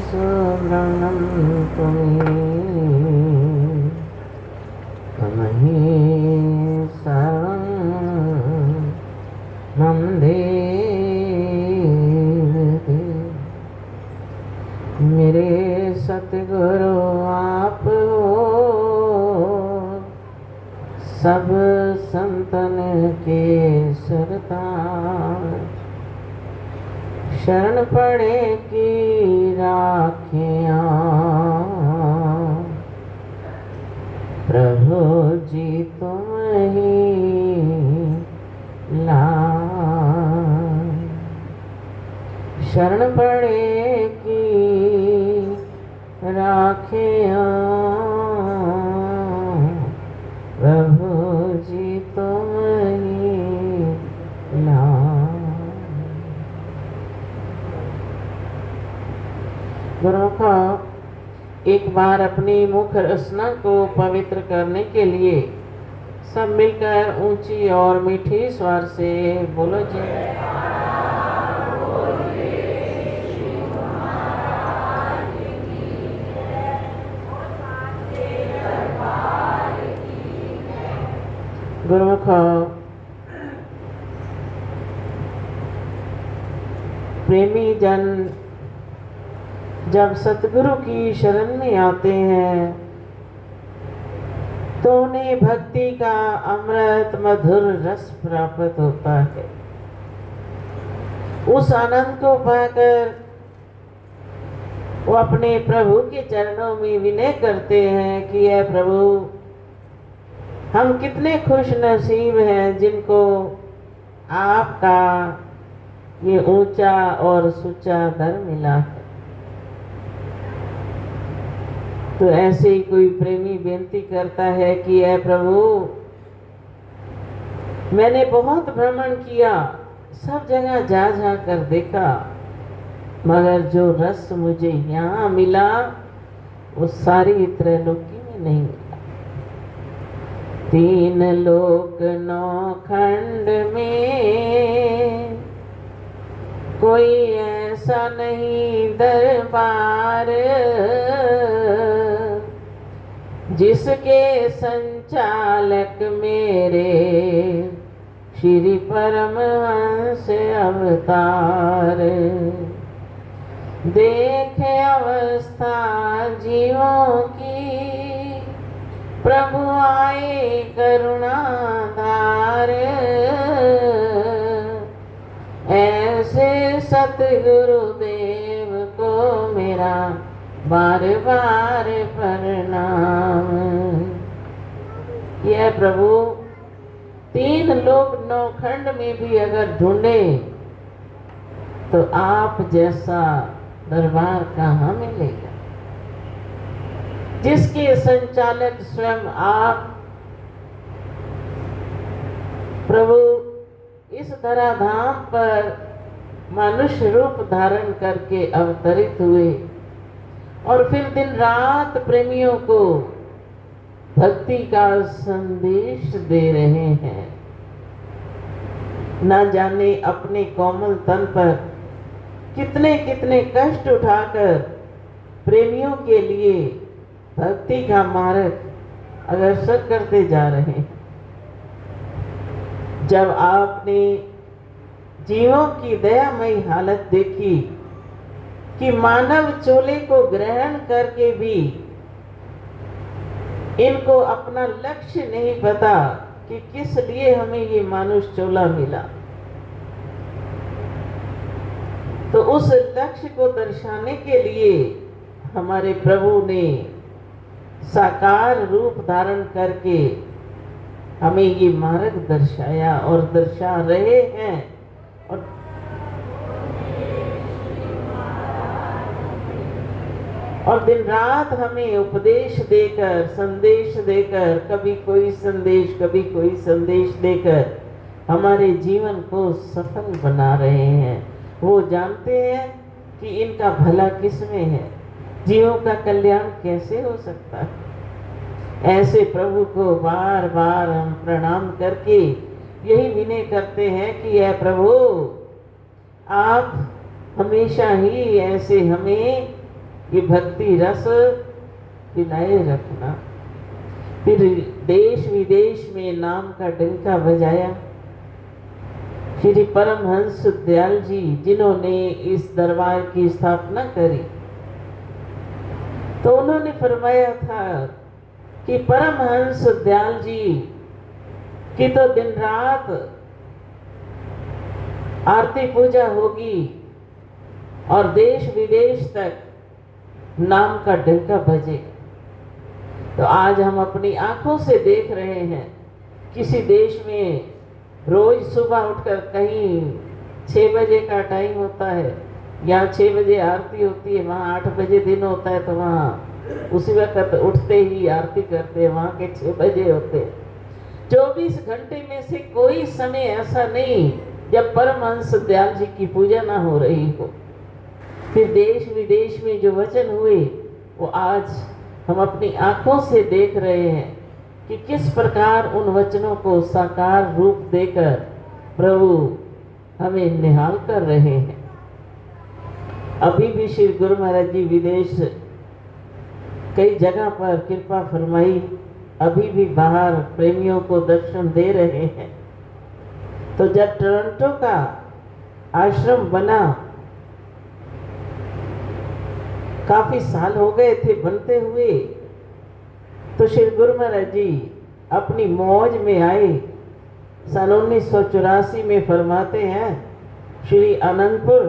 सुब्रह्मण्यं त्वमेव त्वमहि सर्वं मम देव। मेरे सतगुरु आप हो, सब संतन के सरताज। शरण पड़े की राखियाँ प्रभु जी तुम ही लाए। शरण पड़े की राखियाँ प्रभु जी तुम ही लाए। गुरुओं का एक बार अपनी मुख रसना को पवित्र करने के लिए सब मिलकर ऊंची और मीठी स्वर से बोलो जी। गुरुमुख प्रेमी जन जब सतगुरु की शरण में आते हैं तो उन्हें भक्ति का अमृत मधुर रस प्राप्त होता है। उस आनंद को पाकर वो अपने प्रभु के चरणों में विनय करते हैं कि हे प्रभु, हम कितने खुश नसीब हैं जिनको आपका ये ऊंचा और सुचा दर मिला है। तो ऐसे ही कोई प्रेमी बेनती करता है कि हे प्रभु, मैंने बहुत भ्रमण किया, सब जगह जा जा कर देखा, मगर जो रस मुझे यहाँ मिला वो सारी त्रैलोकी में नहीं मिला। 3 लोक 9 खंड में कोई ऐसा नहीं दरबार जिसके संचालक मेरे श्री परमहंस अवतार। देखे अवस्था जीवों की, प्रभु आए करुणाधार। ऐसे सतगुरुदेव को मेरा बार बार प्रणाम। यह प्रभु 3 लोक 9 खंड में भी अगर ढूंढे तो आप जैसा दरबार कहाँ मिलेगा, जिसके संचालक स्वयं आप प्रभु इस धराधाम पर मनुष्य रूप धारण करके अवतरित हुए और फिर दिन रात प्रेमियों को भक्ति का संदेश दे रहे हैं। ना जाने अपने कोमल तन पर कितने कितने कष्ट उठाकर प्रेमियों के लिए भक्ति का मार्ग अग्रसर करते जा रहे हैं। जब आपने जीवों की दयामयी हालत देखी कि मानव चोले को ग्रहण करके भी इनको अपना लक्ष्य नहीं पता कि किस लिए हमें ये मानुष चोला मिला, तो उस लक्ष्य को दर्शाने के लिए हमारे प्रभु ने साकार रूप धारण करके हमें ये मार्ग दर्शाया और दर्शा रहे हैं। और दिन रात हमें उपदेश देकर, संदेश देकर, कभी कोई संदेश कभी कोई संदेश देकर हमारे जीवन को सफल बना रहे हैं। वो जानते हैं कि इनका भला किस में है, जीवों का कल्याण कैसे हो सकता है। ऐसे प्रभु को बार बार हम प्रणाम करके यही विनय करते हैं कि यह प्रभु, आप हमेशा ही ऐसे हमें ये भक्ति रस पिलाए रखना। फिर देश विदेश में नाम का डंका बजाया। श्री परमहंस दयाल जी जिन्होंने इस दरबार की स्थापना करी, तो उन्होंने फरमाया था कि परमहंस दयाल जी की तो दिन रात आरती पूजा होगी और देश विदेश तक नाम का डंका बजेगा। तो आज हम अपनी आंखों से देख रहे हैं, किसी देश में रोज सुबह उठकर कहीं 6 बजे का टाइम होता है, यहाँ 6 बजे आरती होती है, वहाँ 8 बजे दिन होता है, तो वहाँ उसी वक्त उठते ही आरती करते हैं, वहाँ के 6 बजे होते हैं। 24 घंटे में से कोई समय ऐसा नहीं जब परमहंस दयाल जी की पूजा ना हो रही हो। फिर देश विदेश में जो वचन हुए वो आज हम अपनी आंखों से देख रहे हैं कि किस प्रकार उन वचनों को साकार रूप देकर प्रभु हमें निहाल कर रहे हैं। अभी भी श्री गुरु महाराज जी विदेश कई जगह पर कृपा फरमाई, अभी भी बाहर प्रेमियों को दर्शन दे रहे हैं। तो जब टोरंटो का आश्रम बना, काफी साल हो गए थे बनते हुए, तो श्री गुरु महाराज जी अपनी मौज में आए। सन 1984 में फरमाते हैं श्री आनंदपुर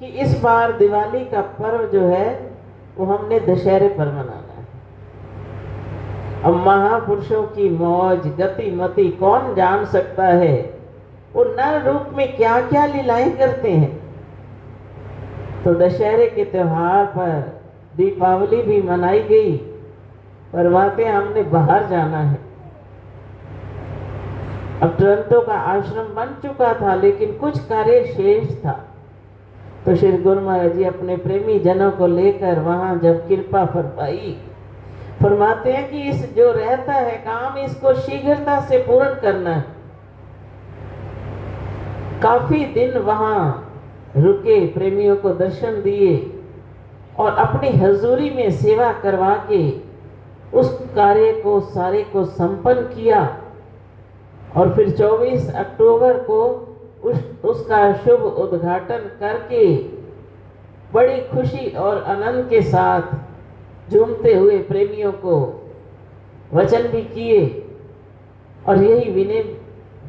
कि इस बार दिवाली का पर्व जो है वो हमने दशहरे पर मनाना है। अब महापुरुषों की मौज गति मति कौन जान सकता है, वो नर रूप में क्या क्या लीलाएं करते हैं। तो दशहरे के त्योहार पर दीपावली भी मनाई गई, फरमाते हमने बाहर जाना है। अब टोरंटो का आश्रम बन चुका था, लेकिन कुछ कार्य शेष था। तो श्री गुरु महाराज जी अपने प्रेमी जनों को लेकर वहां जब कृपा फरमाई, फरमाते हैं कि इस जो रहता है काम, इसको शीघ्रता से पूर्ण करना है। काफी दिन वहां रुके, प्रेमियों को दर्शन दिए और अपनी हजूरी में सेवा करवा के उस कार्य को सारे को संपन्न किया। और फिर 24 अक्टूबर को उसका शुभ उद्घाटन करके बड़ी खुशी और आनंद के साथ झूमते हुए प्रेमियों को वचन भी किए। और यही विनय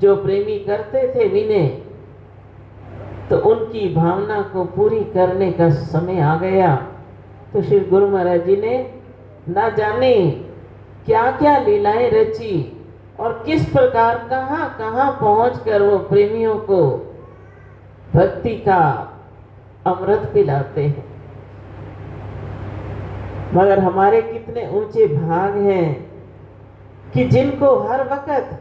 जो प्रेमी करते थे विनय, तो उनकी भावना को पूरी करने का समय आ गया। तो श्री गुरु महाराज जी ने ना जाने क्या क्या लीलाएं रची और किस प्रकार कहां कहां पहुंचकर वो प्रेमियों को भक्ति का अमृत पिलाते हैं। मगर हमारे कितने ऊंचे भाग हैं कि जिनको हर वक्त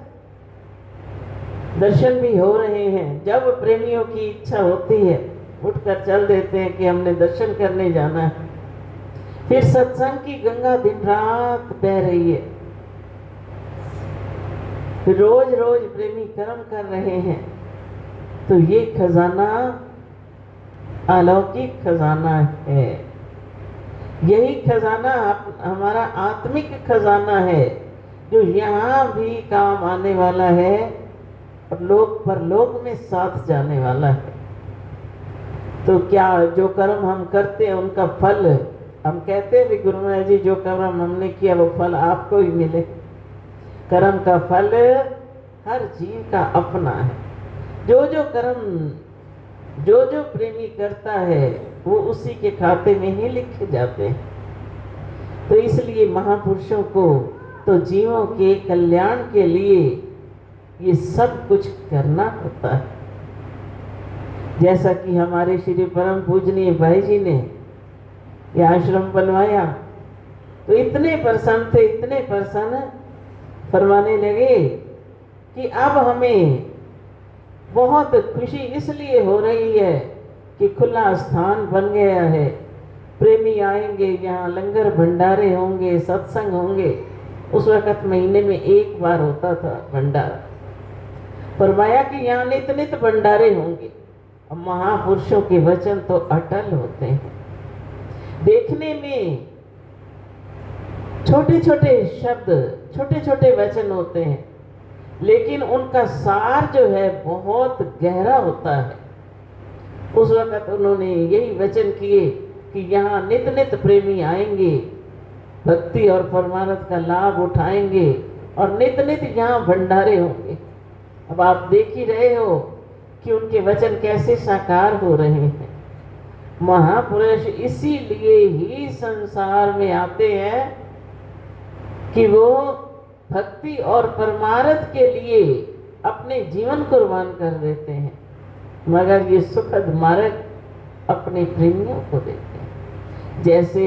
दर्शन भी हो रहे हैं। जब प्रेमियों की इच्छा होती है उठकर चल देते हैं कि हमने दर्शन करने जाना है। फिर सत्संग की गंगा दिन रात बह रही है, फिर रोज रोज प्रेमी कर्म कर रहे हैं। तो ये खजाना अलौकिक खजाना है। यही खजाना हमारा आत्मिक खजाना है, जो यहाँ भी काम आने वाला है और लोक परलोक में साथ जाने वाला है। तो क्या जो कर्म हम करते हैं उनका फल, हम कहते हैं भी गुरु महाराज जी जो कर्म हमने किया वो फल आपको ही मिले। कर्म का फल हर जीव का अपना है। जो जो कर्म जो जो प्रेमी करता है वो उसी के खाते में ही लिखे जाते हैं। तो इसलिए महापुरुषों को तो जीवों के कल्याण के लिए ये सब कुछ करना होता है। जैसा कि हमारे श्री परम पूजनीय भाई जी ने ये आश्रम बनवाया, तो इतने प्रसन्न थे, इतने प्रसन्न, फरमाने लगे कि अब हमें बहुत खुशी इसलिए हो रही है कि खुला स्थान बन गया है, प्रेमी आएंगे, यहाँ लंगर भंडारे होंगे, सत्संग होंगे। उस वक्त महीने में एक बार होता था भंडारा। फरमाया कि यहाँ नित नित भंडारे होंगे। अब महापुरुषों के वचन तो अटल होते हैं। देखने में छोटे छोटे शब्द, छोटे छोटे वचन होते हैं, लेकिन उनका सार जो है बहुत गहरा होता है। उस वक्त उन्होंने यही वचन किए कि यहाँ नित नित प्रेमी आएंगे, भक्ति और परमार्थ का लाभ उठाएंगे और नित नित यहाँ भंडारे होंगे। अब आप देख ही रहे हो कि उनके वचन कैसे साकार हो रहे हैं। महापुरुष इसीलिए ही संसार में आते हैं कि वो भक्ति और परमार्थ के लिए अपने जीवन कुर्बान कर देते हैं, मगर ये सुखद मार्ग अपने प्रेमियों को देते हैं। जैसे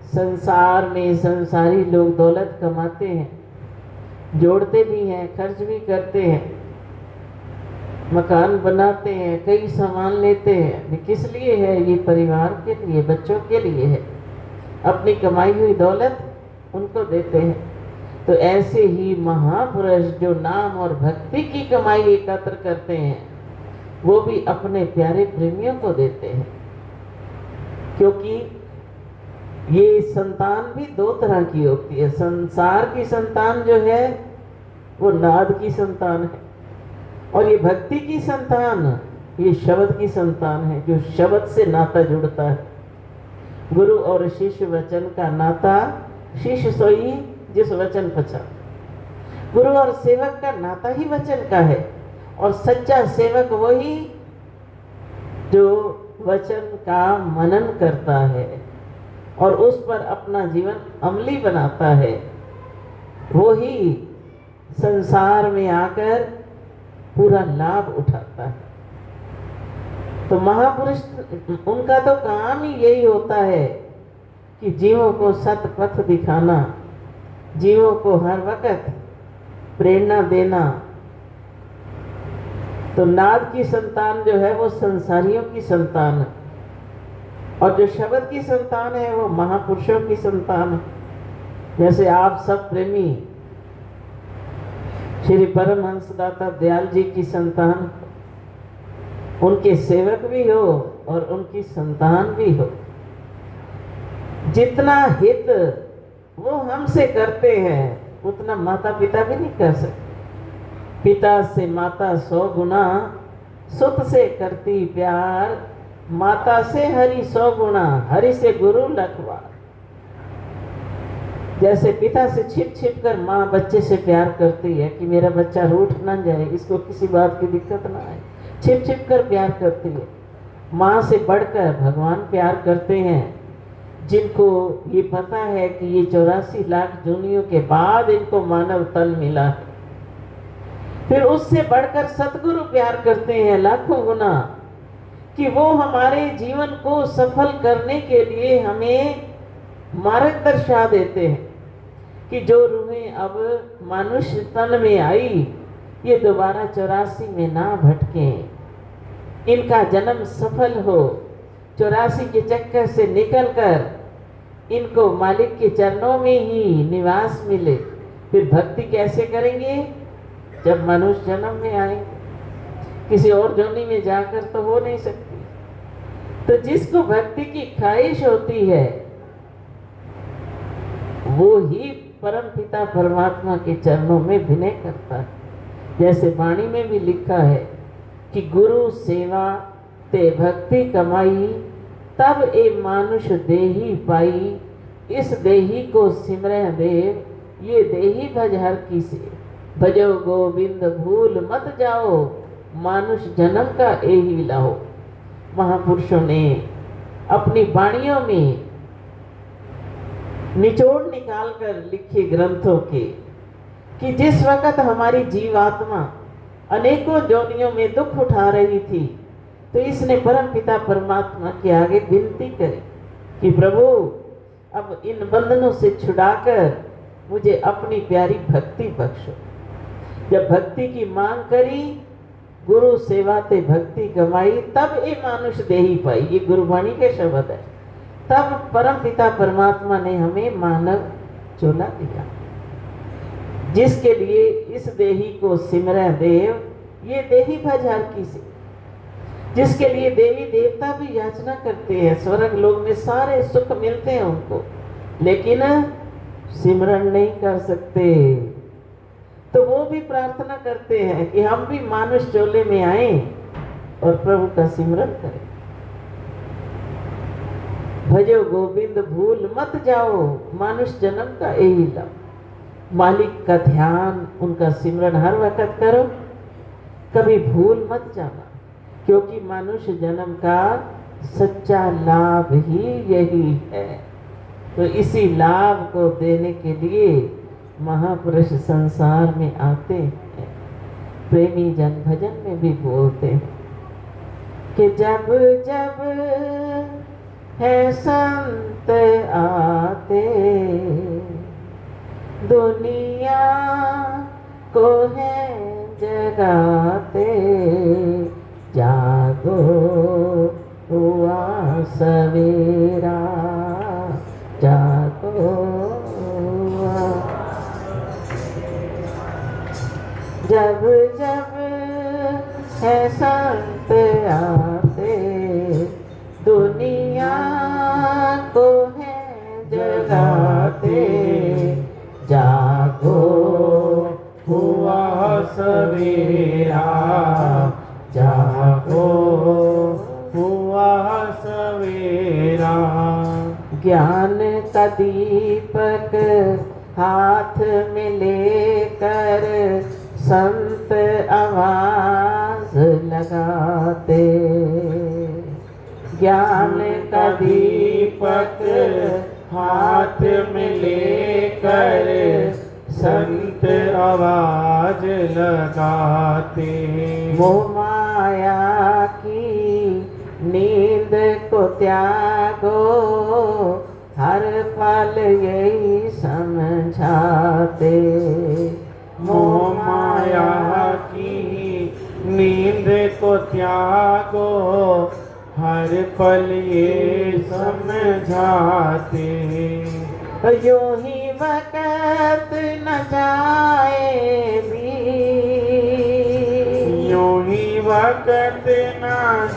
संसार में संसारी लोग दौलत कमाते हैं, जोड़ते भी हैं, खर्च भी करते हैं, मकान बनाते हैं, कई सामान लेते हैं। ये किस लिए है? ये परिवार के लिए, बच्चों के लिए है। अपनी कमाई हुई दौलत उनको देते हैं। तो ऐसे ही महापुरुष जो नाम और भक्ति की कमाई एकत्र करते हैं, वो भी अपने प्यारे प्रेमियों को देते हैं। क्योंकि ये संतान भी दो तरह की होती है। संसार की संतान जो है वो नाद की संतान है, और ये भक्ति की संतान ये शब्द की संतान है, जो शब्द से नाता जुड़ता है। गुरु और शिष्य वचन का नाता, शिष्य सोई जिस वचन पचा। गुरु और सेवक का नाता ही वचन का है, और सच्चा सेवक वही जो वचन का मनन करता है और उस पर अपना जीवन अमली बनाता है, वो ही संसार में आकर पूरा लाभ उठाता है। तो महापुरुष, उनका तो काम ही यही होता है कि जीवों को सत पथ दिखाना, जीवों को हर वक्त प्रेरणा देना। तो नाद की संतान जो है वो संसारियों की संतान है, और जो शब्द की संतान है वो महापुरुषों की संतान है। जैसे आप सब प्रेमी श्री परमहंसदाता दयाल जी की संतान, उनके सेवक भी हो और उनकी संतान भी हो। जितना हित वो हमसे करते हैं उतना माता पिता भी नहीं कर सकते। पिता से माता 100 गुना, सुत से करती प्यार, माता से हरि 100 गुना, हरि से गुरु लखवार। जैसे पिता से छिप छिप कर माँ बच्चे से प्यार करती है कि मेरा बच्चा रूठ ना जाए, इसको किसी बात की दिक्कत ना आए, छिप छिप कर प्यार करती है। माँ से बढ़कर भगवान प्यार करते हैं, जिनको ये पता है कि ये 84 लाख जूनियों के बाद इनको मानव तन मिला है। फिर उससे बढ़कर सतगुरु प्यार करते हैं लाखों गुना, कि वो हमारे जीवन को सफल करने के लिए हमें मार्ग दर्शा देते हैं कि जो रूहें अब मनुष्य तन में आई, ये दोबारा 84 में ना भटकें, इनका जन्म सफल हो, 84 के चक्कर से निकलकर इनको मालिक के चरणों में ही निवास मिले। फिर भक्ति कैसे करेंगे? जब मनुष्य जन्म में आएंगे, किसी और जोनी में जाकर तो हो नहीं सकती। तो जिसको भक्ति की ख्वाहिश होती है वो ही परम पिता परमात्मा के चरणों में विनय करता है। जैसे वाणी में भी लिखा है कि गुरु सेवा ते भक्ति कमाई, तब ए मानुष देही पाई, इस देही को सिमरह देव, ये देही भज हर की से, भजो गोविंद भूल मत जाओ, मानुष जन्म का एही लाओ। महापुरुषों ने अपनी वाणियों में निचोड़ निकाल कर लिखे ग्रंथों के कि जिस वक्त हमारी जीवात्मा अनेकों जोनियों में दुख उठा रही थी, तो इसने परम पिता परमात्मा के आगे विनती करी कि प्रभु अब इन बंधनों से छुड़ाकर मुझे अपनी प्यारी भक्ति बख्शो। जब भक्ति की मांग करी, गुरु सेवा ते भक्ति कमाई, तब ये मानुष देही पाई, ये गुरुवाणी के शब्द है। तब परम पिता परमात्मा ने हमें मानव चोला दिया, जिसके लिए इस देही को सिमरह देव, ये देही भज हर की से। जिसके लिए देवी देवता भी याचना करते हैं, स्वर्ग लोक में सारे सुख मिलते हैं उनको, लेकिन सिमरन नहीं कर सकते। तो वो भी प्रार्थना करते हैं कि हम भी मानुष चोले में आए और प्रभु का सिमरन करें। भजो गोविंद भूल मत जाओ, मानुष जन्म का यही लाभ। मालिक का ध्यान, उनका सिमरन हर वक्त करो, कभी भूल मत जाना, क्योंकि मनुष्य जन्म का सच्चा लाभ ही यही है। तो इसी लाभ को देने के लिए महापुरुष संसार में आते हैं। प्रेमी जन भजन में भी बोलते हैं कि जब जब है संत आते, दुनिया को है जगाते, जागो हुआ सवेरा, जागो हुआ। जब जब है संत आते, दुनिया को है जगाते, जागो हुआ सवेरा, जागो हुआ सवेरा। ज्ञान का दीपक हाथ में लेकर संत आवाज लगाते, ज्ञान का दीपक हाथ में लेकर संत आवाज लगाते। मोह माया की नींद को त्यागो, हर पल यही समझाते। मोह माया की नींद को त्यागो, हर पल ये समझाते। यूं ही वक़्त न जाए भी, यूं ही वक़्त न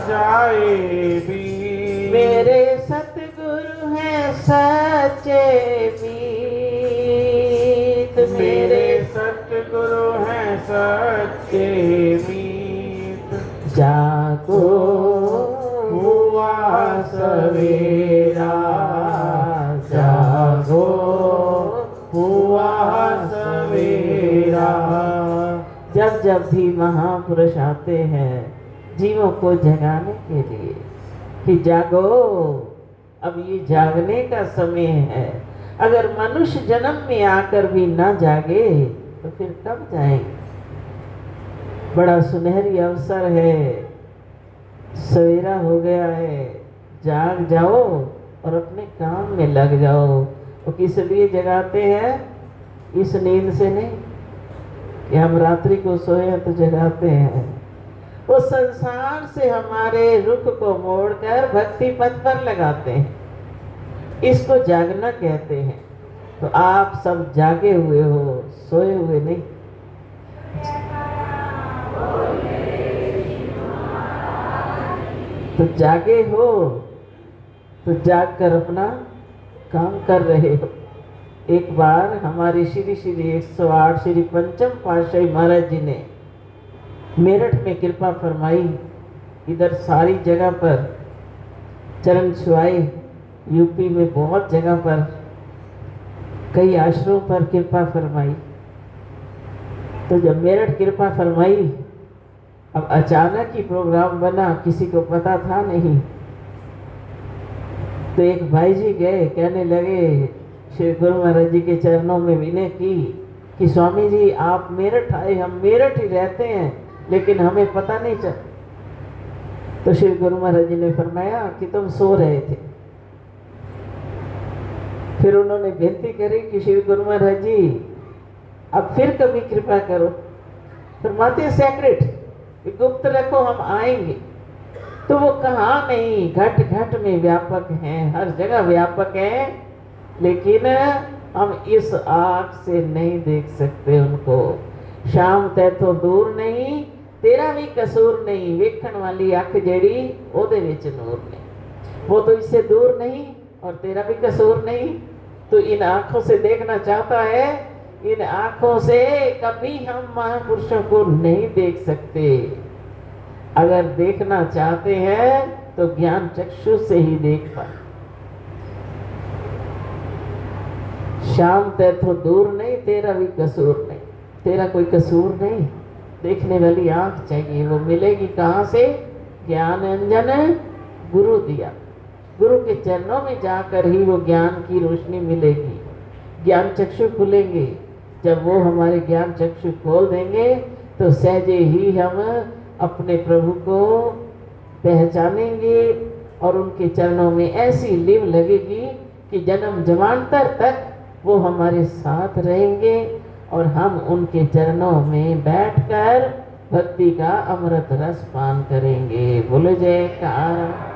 जाए भी, मेरे सतगुरु हैं सच्चे मीत, मेरे सतगुरु हैं सच्चे मीत। जागो हुआ सवेरा, जागो हुआ सवेरा। जब जब भी महापुरुष आते हैं जीवों को जगाने के लिए कि जागो, अब ये जागने का समय है। अगर मनुष्य जन्म में आकर भी ना जागे तो फिर कब जाएंगे? बड़ा सुनहरी अवसर है, सवेरा हो गया है, जाग जाओ और अपने काम में लग जाओ। वो किस लिए जगाते हैं? इस नींद से नहीं कि हम रात्रि को सोए तो जगाते हैं। वो संसार से हमारे रुख को मोड़कर भक्ति पथ पर लगाते हैं, इसको जागना कहते हैं। तो आप सब जागे हुए हो, सोए हुए नहीं। तो जागे हो तो जाग कर अपना काम कर रहे हो। एक बार हमारे श्री श्री 108 श्री पंचम पातशाही महाराज जी ने मेरठ में कृपा फरमाई। इधर सारी जगह पर चरण छुआए, यूपी में बहुत जगह पर कई आश्रमों पर कृपा फरमाई। तो जब मेरठ कृपा फरमाई, अब अचानक ही प्रोग्राम बना, किसी को पता था नहीं। तो एक भाई जी गए, कहने लगे, श्री गुरु महाराज जी के चरणों में विनय की कि स्वामी जी आप मेरठ आए, हम मेरठ ही रहते हैं लेकिन हमें पता नहीं चला। तो श्री गुरु महाराज जी ने फरमाया कि तुम सो रहे थे। फिर उन्होंने विनती करी कि श्री गुरु महाराज जी अब फिर कभी कृपा करो। फरमाते सेक्रेट, गुप्त रखो, हम आएंगे। तो वो कहाँ नहीं, घट घट में व्यापक हैं, हर जगह व्यापक हैं, लेकिन हम इस आँख से नहीं देख सकते उनको। शाम तय तो दूर नहीं, तेरा भी कसूर नहीं, वेखण वाली अख जेड़ी ओदे विच नूर नहीं, वो तो इससे दूर नहीं और तेरा भी कसूर नहीं। तो इन आंखों से देखना चाहता है, इन आंखों से कभी हम महापुरुषों को नहीं देख सकते। अगर देखना चाहते हैं तो ज्ञान चक्षु से ही देख पाए। श्याम तेथों दूर नहीं, तेरा भी कसूर नहीं, तेरा कोई कसूर नहीं। देखने वाली आंख चाहिए, वो मिलेगी कहाँ से? ज्ञान अंजन गुरु दिया, गुरु के चरणों में जाकर ही वो ज्ञान की रोशनी मिलेगी, ज्ञान चक्षु खुलेंगे। जब वो हमारे ज्ञान चक्षु खोल देंगे तो सहजे ही हम अपने प्रभु को पहचानेंगे और उनके चरणों में ऐसी लिव लगेगी कि जन्म जन्मांतर तक वो हमारे साथ रहेंगे और हम उनके चरणों में बैठकर भक्ति का अमृत रस पान करेंगे। बोले जयकार।